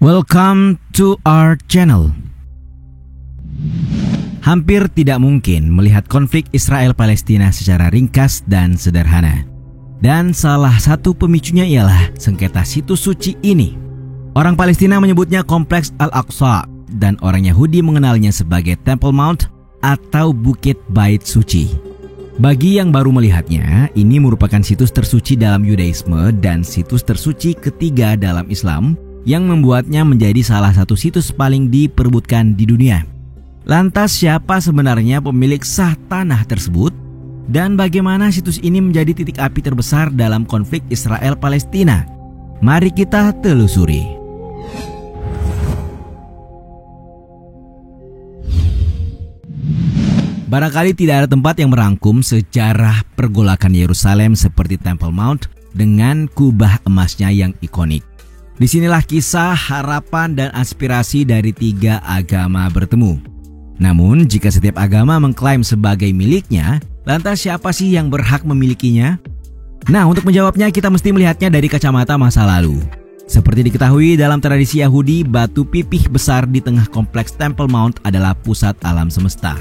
Welcome to our channel. Hampir tidak mungkin melihat konflik Israel-Palestina secara ringkas dan sederhana. Dan salah satu pemicunya ialah sengketa situs suci ini. Orang Palestina menyebutnya Kompleks Al-Aqsa dan orang Yahudi mengenalnya sebagai Temple Mount atau Bukit Bait Suci. Bagi yang baru melihatnya, ini merupakan situs tersuci dalam Yudaisme dan situs tersuci ketiga dalam Islam yang membuatnya menjadi salah satu situs paling diperebutkan di dunia. Lantas siapa sebenarnya pemilik sah tanah tersebut? Dan bagaimana situs ini menjadi titik api terbesar dalam konflik Israel-Palestina? Mari kita telusuri. Barangkali tidak ada tempat yang merangkum sejarah pergolakan Yerusalem seperti Temple Mount dengan kubah emasnya yang ikonik. Disinilah kisah, harapan, dan aspirasi dari tiga agama bertemu. Namun, jika setiap agama mengklaim sebagai miliknya, lantas siapa sih yang berhak memilikinya? Nah, untuk menjawabnya kita mesti melihatnya dari kacamata masa lalu. Seperti diketahui dalam tradisi Yahudi, batu pipih besar di tengah kompleks Temple Mount adalah pusat alam semesta.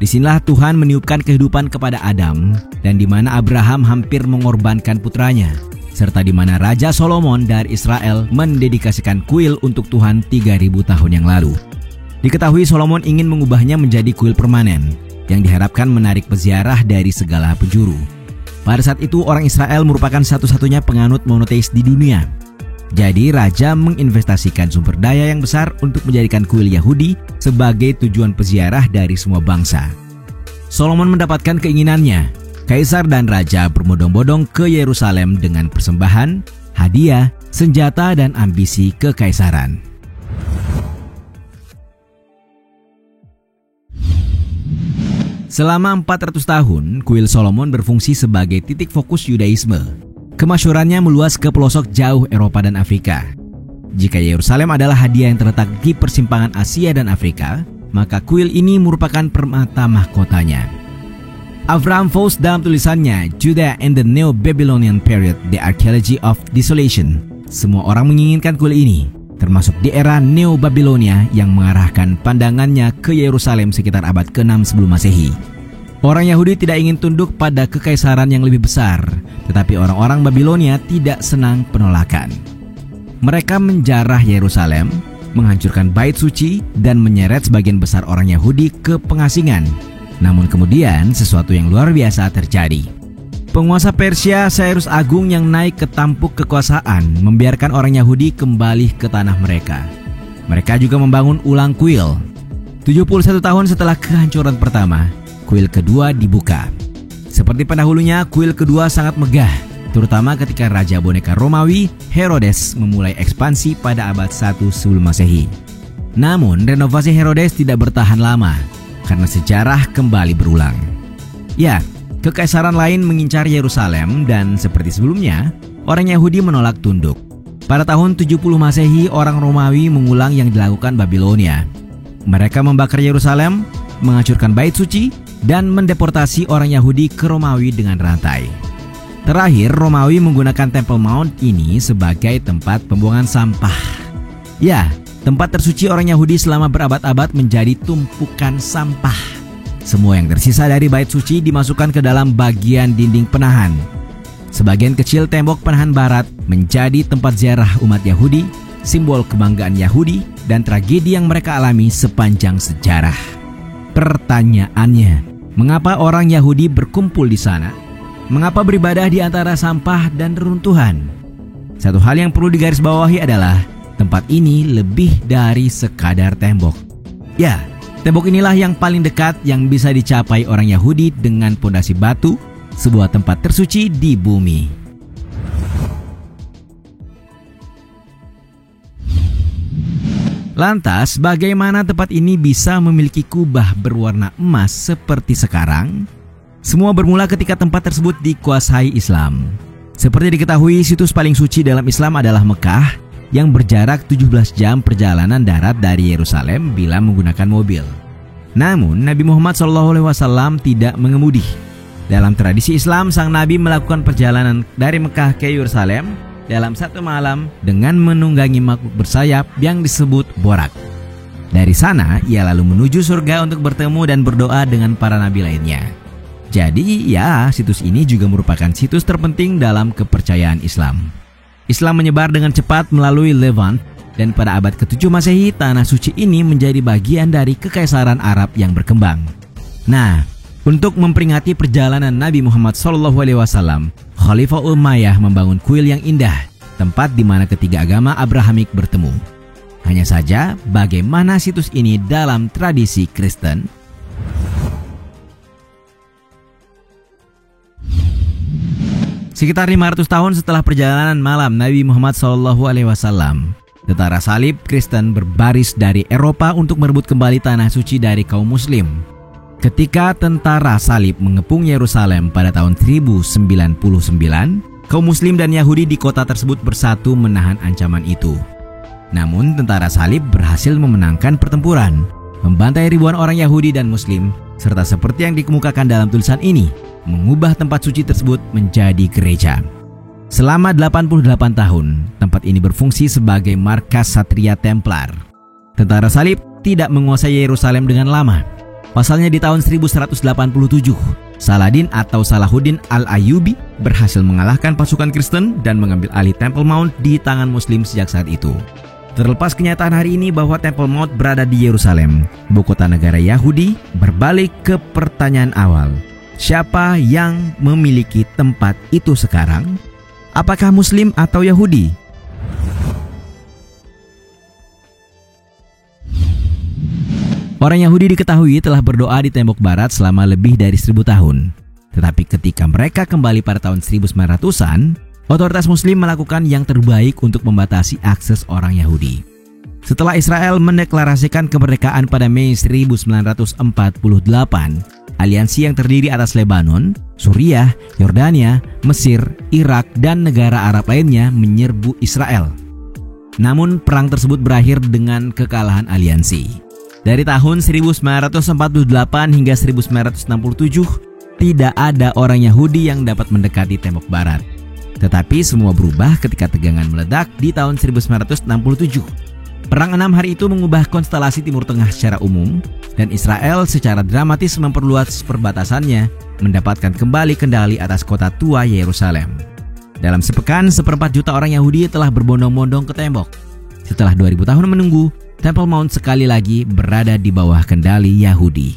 Disinilah Tuhan meniupkan kehidupan kepada Adam, dan di mana Abraham hampir mengorbankan putranya, serta di mana Raja Solomon dari Israel mendedikasikan kuil untuk Tuhan 3000 tahun yang lalu. Diketahui Solomon ingin mengubahnya menjadi kuil permanen yang diharapkan menarik peziarah dari segala penjuru. Pada saat itu orang Israel merupakan satu-satunya penganut monoteis di dunia. Jadi raja menginvestasikan sumber daya yang besar untuk menjadikan kuil Yahudi sebagai tujuan peziarah dari semua bangsa. Solomon mendapatkan keinginannya. Kaisar dan raja berbondong-bondong ke Yerusalem dengan persembahan, hadiah, senjata, dan ambisi kekaisaran. Selama 400 tahun, kuil Solomon berfungsi sebagai titik fokus Yudaisme. Kemasyhurannya meluas ke pelosok jauh Eropa dan Afrika. Jika Yerusalem adalah hadiah yang terletak di persimpangan Asia dan Afrika, maka kuil ini merupakan permata mahkotanya. Avraham Voss dalam tulisannya Judah and the Neo-Babylonian Period, The Archaeology of Desolation. Semua orang menginginkan kuil ini, termasuk di era Neo-Babilonia yang mengarahkan pandangannya ke Yerusalem sekitar abad ke-6 sebelum Masehi. Orang Yahudi tidak ingin tunduk pada kekaisaran yang lebih besar, tetapi orang-orang Babilonia tidak senang penolakan. Mereka menjarah Yerusalem, menghancurkan bait suci, dan menyeret sebagian besar orang Yahudi ke pengasingan. Namun kemudian sesuatu yang luar biasa terjadi. Penguasa Persia Cyrus Agung yang naik ke tampuk kekuasaan membiarkan orang Yahudi kembali ke tanah mereka. Mereka juga membangun ulang kuil. 71 tahun setelah kehancuran pertama, kuil kedua dibuka. Seperti pendahulunya, kuil kedua sangat megah, terutama ketika Raja Boneka Romawi Herodes memulai ekspansi pada abad 1 sebelum Masehi. Namun renovasi Herodes tidak bertahan lama, karena sejarah kembali berulang. Ya, kekaisaran lain mengincar Yerusalem dan seperti sebelumnya, orang Yahudi menolak tunduk. Pada tahun 70 Masehi, orang Romawi mengulang yang dilakukan Babilonia. Mereka membakar Yerusalem, menghancurkan bait suci, dan mendeportasi orang Yahudi ke Romawi dengan rantai. Terakhir, Romawi menggunakan Temple Mount ini sebagai tempat pembuangan sampah. Ya, tempat tersuci orang Yahudi selama berabad-abad menjadi tumpukan sampah. Semua yang tersisa dari bait suci dimasukkan ke dalam bagian dinding penahan. Sebagian kecil tembok penahan barat menjadi tempat ziarah umat Yahudi, simbol kebanggaan Yahudi dan tragedi yang mereka alami sepanjang sejarah. Pertanyaannya, mengapa orang Yahudi berkumpul di sana? Mengapa beribadah di antara sampah dan reruntuhan? Satu hal yang perlu digarisbawahi adalah tempat ini lebih dari sekadar tembok. Ya, tembok inilah yang paling dekat yang bisa dicapai orang Yahudi dengan pondasi batu, sebuah tempat tersuci di bumi. Lantas, bagaimana tempat ini bisa memiliki kubah berwarna emas seperti sekarang? Semua bermula ketika tempat tersebut dikuasai Islam. Seperti diketahui, situs paling suci dalam Islam adalah Mekah, yang berjarak 17 jam perjalanan darat dari Yerusalem bila menggunakan mobil. Namun, Nabi Muhammad SAW tidak mengemudi. Dalam tradisi Islam, sang Nabi melakukan perjalanan dari Mekah ke Yerusalem dalam satu malam dengan menunggangi makhluk bersayap yang disebut Borak. Dari sana, ia lalu menuju surga untuk bertemu dan berdoa dengan para nabi lainnya. Jadi ya, situs ini juga merupakan situs terpenting dalam kepercayaan Islam. Islam menyebar dengan cepat melalui Levant, dan pada abad ke-7 Masehi, tanah suci ini menjadi bagian dari Kekaisaran Arab yang berkembang. Nah, untuk memperingati perjalanan Nabi Muhammad SAW, Khalifah Umayyah membangun kuil yang indah, tempat di mana ketiga agama Abrahamik bertemu. Hanya saja, bagaimana situs ini dalam tradisi Kristen? Sekitar 500 tahun setelah perjalanan malam Nabi Muhammad SAW, tentara salib Kristen berbaris dari Eropa untuk merebut kembali tanah suci dari kaum Muslim. Ketika tentara salib mengepung Yerusalem pada tahun 1099, kaum Muslim dan Yahudi di kota tersebut bersatu menahan ancaman itu. Namun tentara salib berhasil memenangkan pertempuran, membantai ribuan orang Yahudi dan Muslim, serta seperti yang dikemukakan dalam tulisan ini, mengubah tempat suci tersebut menjadi gereja. Selama 88 tahun, tempat ini berfungsi sebagai markas Satria Templar. Tentara salib tidak menguasai Yerusalem dengan lama. Pasalnya di tahun 1187, Saladin atau Salahuddin Al-Ayyubi berhasil mengalahkan pasukan Kristen dan mengambil alih Temple Mount di tangan Muslim sejak saat itu. Terlepas kenyataan hari ini bahwa Temple Mount berada di Yerusalem, ibu kota negara Yahudi, berbalik ke pertanyaan awal. Siapa yang memiliki tempat itu sekarang? Apakah Muslim atau Yahudi? Orang Yahudi diketahui telah berdoa di tembok barat selama lebih dari 1000 tahun. Tetapi ketika mereka kembali pada tahun 1900-an, otoritas Muslim melakukan yang terbaik untuk membatasi akses orang Yahudi. Setelah Israel mendeklarasikan kemerdekaan pada Mei 1948, aliansi yang terdiri atas Lebanon, Suriah, Yordania, Mesir, Irak, dan negara Arab lainnya menyerbu Israel. Namun perang tersebut berakhir dengan kekalahan aliansi. Dari tahun 1948 hingga 1967, tidak ada orang Yahudi yang dapat mendekati tembok barat. Tetapi semua berubah ketika tegangan meledak di tahun 1967. Perang 6 hari itu mengubah konstelasi Timur Tengah secara umum, dan Israel secara dramatis memperluas perbatasannya, mendapatkan kembali kendali atas kota tua Yerusalem. Dalam sepekan, 1/4 juta orang Yahudi telah berbondong-bondong ke tembok. Setelah 2000 tahun menunggu, Temple Mount sekali lagi berada di bawah kendali Yahudi.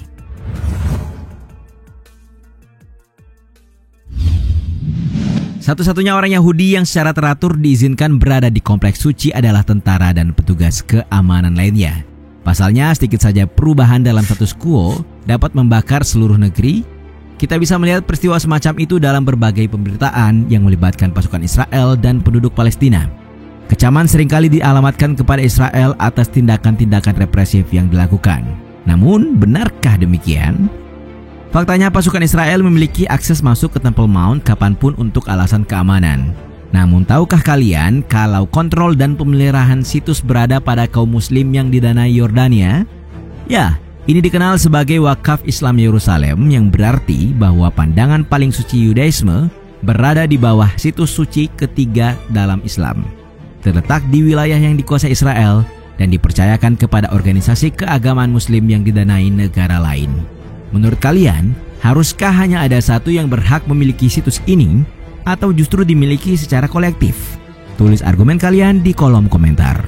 Satu-satunya orang Yahudi yang secara teratur diizinkan berada di kompleks suci adalah tentara dan petugas keamanan lainnya. Pasalnya, sedikit saja perubahan dalam status quo dapat membakar seluruh negeri. Kita bisa melihat peristiwa semacam itu dalam berbagai pemberitaan yang melibatkan pasukan Israel dan penduduk Palestina. Kecaman seringkali dialamatkan kepada Israel atas tindakan-tindakan represif yang dilakukan. Namun, benarkah demikian? Faktanya pasukan Israel memiliki akses masuk ke Temple Mount kapanpun untuk alasan keamanan. Namun, tahukah kalian kalau kontrol dan pemeliharaan situs berada pada kaum Muslim yang didanai Yordania? Ya, ini dikenal sebagai Wakaf Islam Yerusalem, yang berarti bahwa pandangan paling suci Yudaisme berada di bawah situs suci ketiga dalam Islam. Terletak di wilayah yang dikuasai Israel dan dipercayakan kepada organisasi keagamaan Muslim yang didanai negara lain. Menurut kalian, haruskah hanya ada satu yang berhak memiliki situs ini, atau justru dimiliki secara kolektif? Tulis argumen kalian di kolom komentar.